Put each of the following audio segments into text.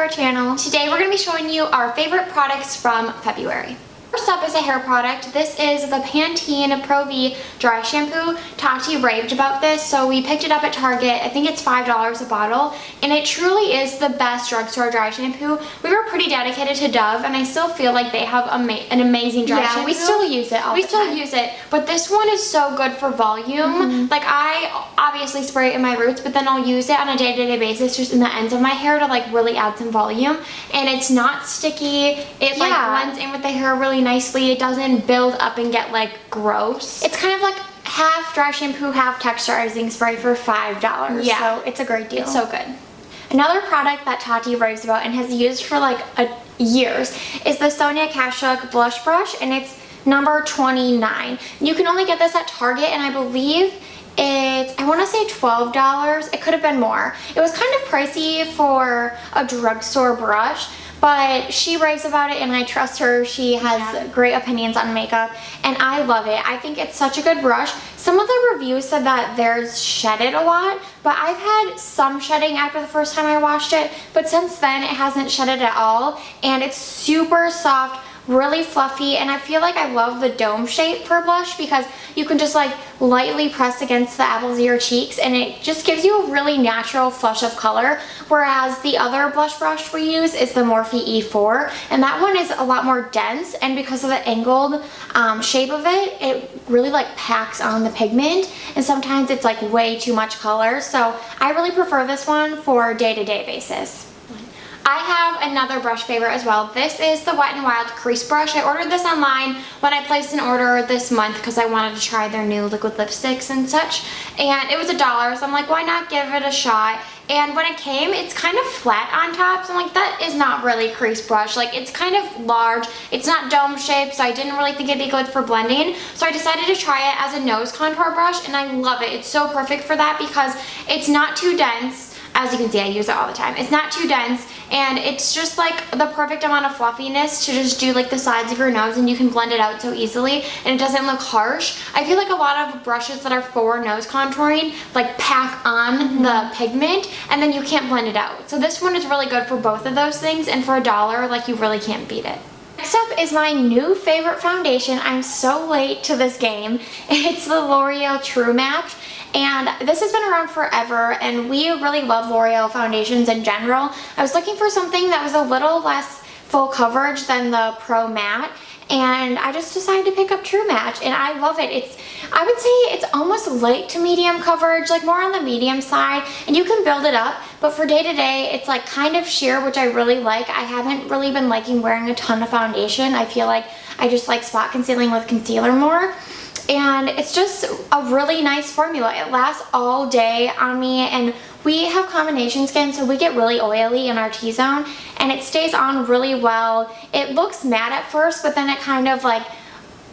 our channel. Today we're going to be showing you our favorite products from February. First up is a hair product. This is the Pantene Pro V Dry Shampoo. Tati raved about this, so we picked it up at Target. I think it's $5 a bottle, and it truly is the best drugstore dry shampoo. We were pretty dedicated to Dove, and I still feel like they have an amazing dry shampoo. Yeah, we still use it all the time. We still use it, but this one is so good for volume. Like, I obviously spray it in my roots, but then I'll use it on a day-to-day basis just in the ends of my hair to like really add some volume. And it's not sticky. It like blends in with the hair really nicely. It doesn't build up and get like gross. It's kind of like half dry shampoo, half texturizing spray for $5. Yeah. So it's a great deal. It's so good. Another product that Tati raves about and has used for like years is the Sonia Kashuk blush brush, and it's number 29. You can only get this at Target, and I believe it's, I want to say $12. It could have been more. It was kind of pricey for a drugstore brush, but she raves about it and I trust her. She has great opinions on makeup and I love it. I think it's such a good brush. Some of the reviews said that theirs shedded a lot, but I've had some shedding after the first time I washed it, but since then it hasn't shedded at all, and it's super soft, really fluffy, and I feel like I love the dome shape for a blush because you can just like lightly press against the apples of your cheeks and it just gives you a really natural flush of color, whereas the other blush brush we use is the Morphe E4, and that one is a lot more dense, and because of the angled shape of it, it really like packs on the pigment, and sometimes it's like way too much color, so I really prefer this one for day-to-day basis. I have another brush favorite as well. This is the N Wild Crease Brush. I ordered this online when I placed an order this month because I wanted to try their new liquid lipsticks and such, and it was $1, so I'm like, why not give it a shot? And when it came, it's kind of flat on top, so I'm like, that is not really crease brush. Like, it's kind of large, it's not dome shaped, so I didn't really think it'd be good for blending, so I decided to try it as a nose contour brush, and I love it. It's so perfect for that because it's not too dense. As you can see, I use it all the time. It's not too dense, and it's just like the perfect amount of fluffiness to just do like the sides of your nose, and you can blend it out so easily, and it doesn't look harsh. I feel like a lot of brushes that are for nose contouring like pack on the pigment, and then you can't blend it out. So this one is really good for both of those things, and for $1, like, you really can't beat it. Next up is my new favorite foundation. I'm so late to this game. It's the L'Oreal True Match. And this has been around forever, and we really love L'Oreal foundations in general. I was looking for something that was a little less full coverage than the Pro Matte, and I just decided to pick up True Match, and I love it. I would say it's almost light to medium coverage, like more on the medium side, and you can build it up, but for day to day, it's like kind of sheer, which I really like. I haven't really been liking wearing a ton of foundation. I feel like I just like spot concealing with concealer more. And it's just a really nice formula. It lasts all day on me, and we have combination skin, so we get really oily in our T-zone, and it stays on really well. It looks matte at first, but then it kind of like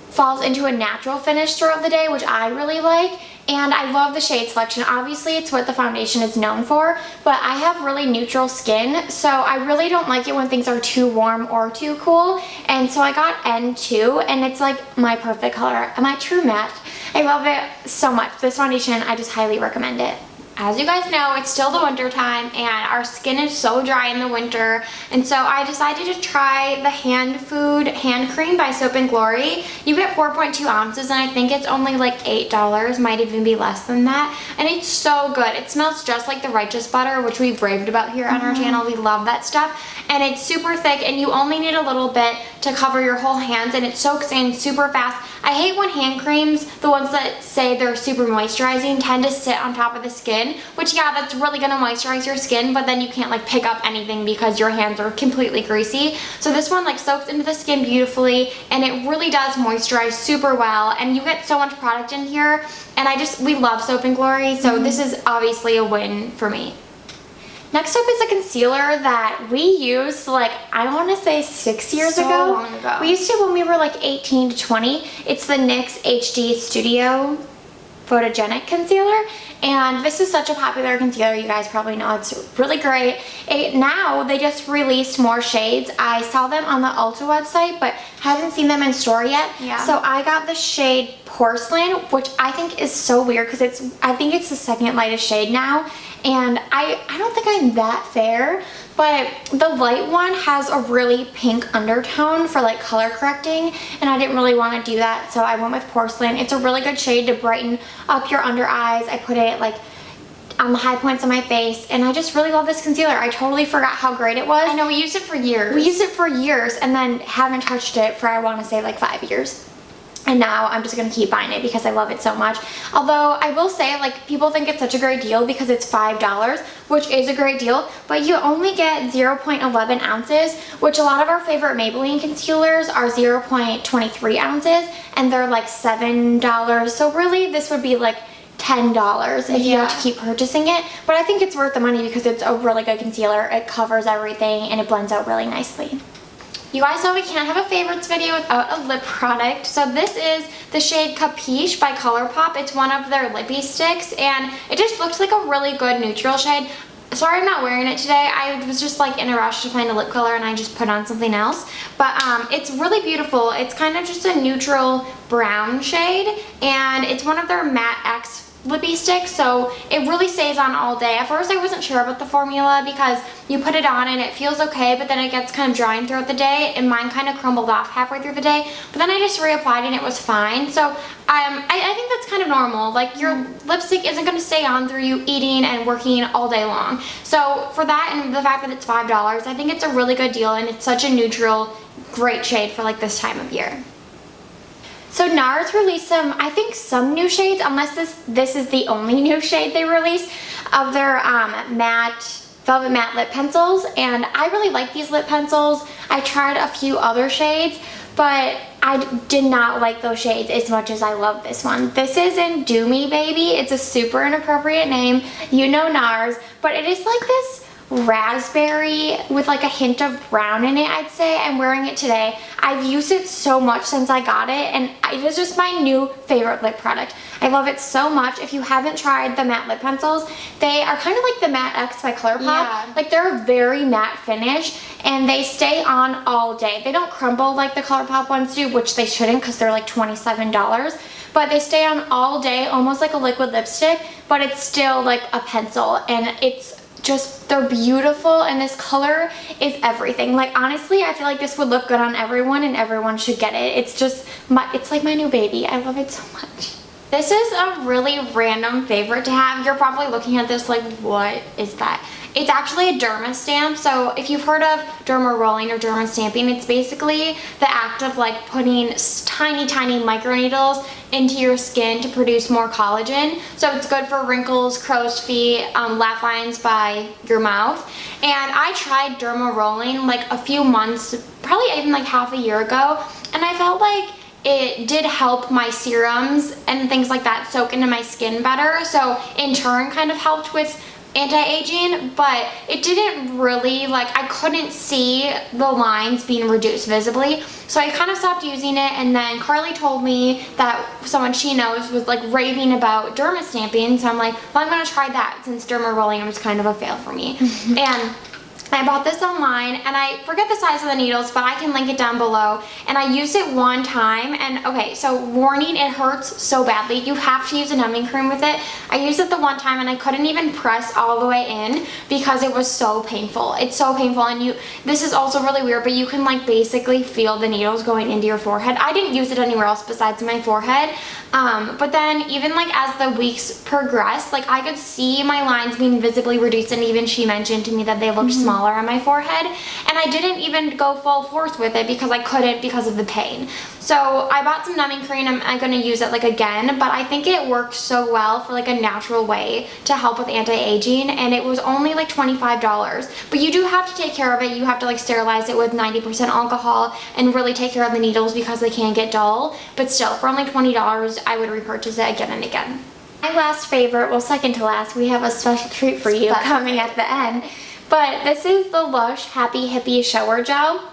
falls into a natural finish throughout the day, which I really like. And I love the shade selection. Obviously, it's what the foundation is known for, but I have really neutral skin, so I really don't like it when things are too warm or too cool. And so I got N2, and it's like my perfect color, my True Match. I love it so much. This foundation, I just highly recommend it. As you guys know, it's still the winter time, and our skin is so dry in the winter, and so I decided to try the Hand Food Hand Cream by Soap & Glory. You get 4.2 ounces, and I think it's only like $8, might even be less than that, and it's so good. It smells just like the Righteous Butter, which we've raved about here on our channel. We love that stuff, and it's super thick, and you only need a little bit to cover your whole hands, and it soaks in super fast. I hate when hand creams, the ones that say they're super moisturizing, tend to sit on top of the skin, which, yeah, that's really gonna moisturize your skin, but then you can't like pick up anything because your hands are completely greasy. So this one like soaks into the skin beautifully, and it really does moisturize super well, and you get so much product in here, and we love Soap & Glory, so this is obviously a win for me. Next up is a concealer that we used like, I want to say 6 years ago. So long ago. We used it when we were like 18 to 20. It's the NYX HD Studio Photogenic Concealer, and this is such a popular concealer. You guys probably know it's really great. Now they just released more shades. I saw them on the Ulta website, but haven't seen them in store yet. Yeah. So I got the shade Porcelain, which I think is so weird because I think it's the second lightest shade now, and I don't think I'm that fair, but the light one has a really pink undertone for like color correcting, and I didn't really want to do that, so I went with Porcelain. It's a really good shade to brighten up your under eyes. I put it like on the high points of my face, and I just really love this concealer. I totally forgot how great it was. I know, we used it for years. We used it for years and then haven't touched it for, I want to say, like 5 years. And now I'm just going to keep buying it because I love it so much. Although I will say, like, people think it's such a great deal because it's $5, which is a great deal, but you only get 0.11 ounces, which a lot of our favorite Maybelline concealers are 0.23 ounces, and they're like $7. So really, this would be like $10 if you have to keep purchasing it. But I think it's worth the money because it's a really good concealer. It covers everything and it blends out really nicely. You guys know we can't have a favorites video without a lip product. So this is the shade Kapish by ColourPop. It's one of their Lippie sticks, and it just looks like a really good neutral shade. Sorry I'm not wearing it today. I was just like in a rush to find a lip color and I just put on something else. But it's really beautiful. It's kind of just a neutral brown shade, and it's one of their Matte X Lippie sticks, so it really stays on all day. At first I wasn't sure about the formula because you put it on and it feels okay, but then it gets kind of drying throughout the day, and mine kind of crumbled off halfway through the day. But then I just reapplied and it was fine. So I think that's kind of normal. Like, your lipstick isn't going to stay on through you eating and working all day long. So for that and the fact that it's $5, I think it's a really good deal, and it's such a neutral, great shade for like this time of year. So NARS released I think some new shades, unless this is the only new shade they released, of their velvet matte lip pencils, and I really like these lip pencils. I tried a few other shades, but I did not like those shades as much as I love this one. This is in Do Me Baby. It's a super inappropriate name. You know NARS, but it is like this raspberry with like a hint of brown in it, I'd say. I'm wearing it today. I've used it so much since I got it, and it is just my new favorite lip product. I love it so much. If you haven't tried the matte lip pencils, they are kind of like the Matte X by ColourPop. Yeah. Like, they're a very matte finish, and they stay on all day. They don't crumble like the ColourPop ones do, which they shouldn't because they're like $27. But they stay on all day, almost like a liquid lipstick, but it's still like a pencil, and they're beautiful, and this color is everything. Like, honestly, I feel like this would look good on everyone, and everyone should get it. It's like my new baby. I love it so much. This is a really random favorite to have. You're probably looking at this like, what is that? It's actually a Dermastamp. So if you've heard of derma rolling or Dermastamping, it's basically the act of like putting tiny microneedles into your skin to produce more collagen. So it's good for wrinkles, crow's feet, laugh lines by your mouth. And I tried derma rolling like a few months, probably even like half a year ago, and I felt like it did help my serums and things like that soak into my skin better. So in turn kind of helped with anti-aging, but it didn't really, like, I couldn't see the lines being reduced visibly, so I kind of stopped using it. And then Carly told me that someone she knows was like raving about Dermastamping, so I'm like, well, I'm gonna try that since derma rolling was kind of a fail for me. And I bought this online, and I forget the size of the needles, but I can link it down below. And I used it one time, and okay, so warning, it hurts so badly. You have to use a numbing cream with it. I used it the one time, and I couldn't even press all the way in because it was so painful. It's so painful, and this is also really weird, but you can like basically feel the needles going into your forehead. I didn't use it anywhere else besides my forehead. But then even like as the weeks progressed, like I could see my lines being visibly reduced, and even she mentioned to me that they looked smaller on my forehead, and I didn't even go full force with it because I couldn't because of the pain. So I bought some numbing cream. I'm gonna use it like again, but I think it works so well for like a natural way to help with anti-aging, and it was only like $25. But you do have to take care of it. You have to like sterilize it with 90% alcohol and really take care of the needles because they can get dull. But still, for only $20, I would repurchase it again and again. My last favorite, well, second to last, we have a special treat for you coming at the end. But this is the Lush Happy Hippy Shower Gel.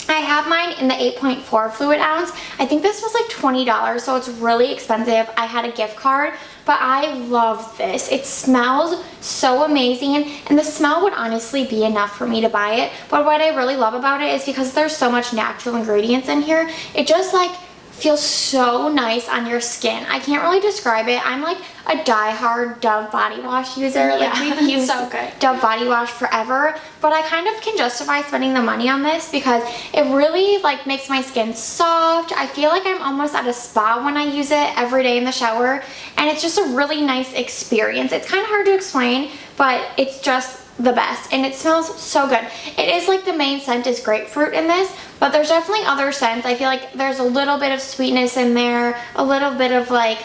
I have mine in the 8.4 fluid ounce. I think this was like $20, so it's really expensive. I had a gift card, but I love this. It smells so amazing, and the smell would honestly be enough for me to buy it. But what I really love about it is because there's so much natural ingredients in here, it just like feels so nice on your skin. I can't really describe it. I'm like a die-hard Dove body wash user. Like we've used so good. Dove body wash forever, but I kind of can justify spending the money on this because it really like makes my skin soft. I feel like I'm almost at a spa when I use it every day in the shower, and it's just a really nice experience. It's kind of hard to explain, but it's just the best, and it smells so good. It is like the main scent is grapefruit in this, but there's definitely other scents. I feel like there's a little bit of sweetness in there, a little bit of like,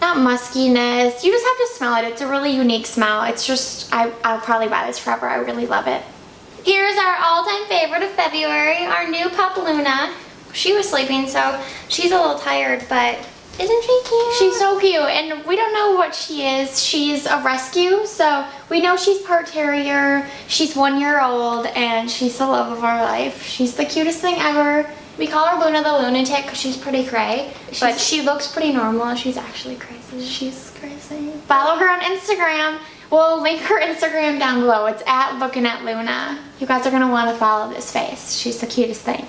not muskiness. You just have to smell it. It's a really unique smell. It's just, I'll probably buy this forever. I really love it. Here's our all-time favorite of February, our new pup Luna. She was sleeping, so she's a little tired, but isn't she cute? She's so cute, and we don't know what she is. She's a rescue, so we know she's part terrier. She's 1 year old, and she's the love of our life. She's the cutest thing ever. We call her Luna the lunatic because she's pretty cray, but she looks pretty normal. She's actually crazy. She's crazy. Follow her on Instagram. We'll link her Instagram down below. It's @lookingatluna. You guys are going to want to follow this face. She's the cutest thing.